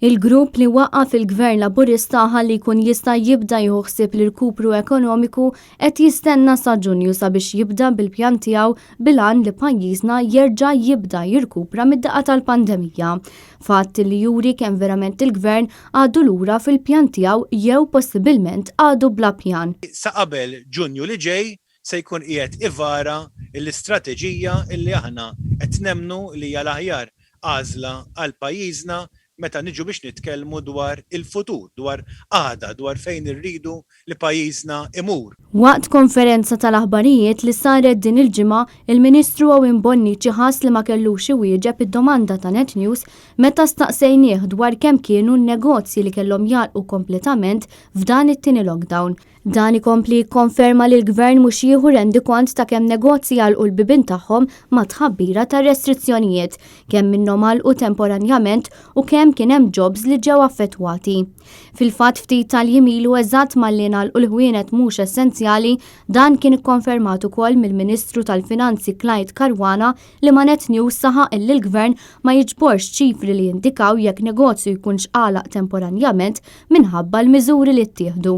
Il-grupp li waqqaf il-Gvern Laburista ħalli jkun jista' jibda jħossib l-irkupru ekonomiku qed jistenna sa Ġunju sabiex jibda bil-pjan tiegħu bil-għan li pajjiżna jerġa' jibda jirkupra mid-daqqa tal-pandemija. Fatt li juri kemm verament il-Gvern għadu lura fil-pjan tiegħu jew possibilment għadu bla pjan. Sa qabel Ġunju li ġej se jkun qiegħed ivara l-istrateġija illi aħna qed nemmnu li hija l-aħjar għażla għal pajjiżna meta niġu biex nitkellmu dwar il-futur, dwar għada, dwar fejn irridu li pajjiżna imur. Waqt konferenza tal-aħbarijiet li saret din il-ġimgħa, il-Ministru Ewwin Bonnici ħass li ma kellux iwieġeb id-domanda ta' Net News meta staqsejnieh dwar kemm kienu n-negozji li kellhom jagħlqu kompletament f'dan it-tieni lockdown. Dan ikompli jikkonferma li l-Gvern mhux jieħu rendi kont ta' kemm negozji għalqu l-bibien tagħhom ma' tħabbira ta' restrizzjonijiet, kemm minnhom għalqu temporanjament u kemm kien hemm jobs li ġew affettwati. Fil-fatt ftit tal-jimilu eżatt malli nagħlqu l-ħwienet mhux essenzjali, dan kien ikkonfermat ukoll mill-Ministru tal-Finanzi Clyde Caruana li ma' Net News saħaq illi l-Gvern ma jiġborx ċifri li jindikaw jekk negozju jkunx għalaq temporanjament minħabba l-miżuri li ttieħdu.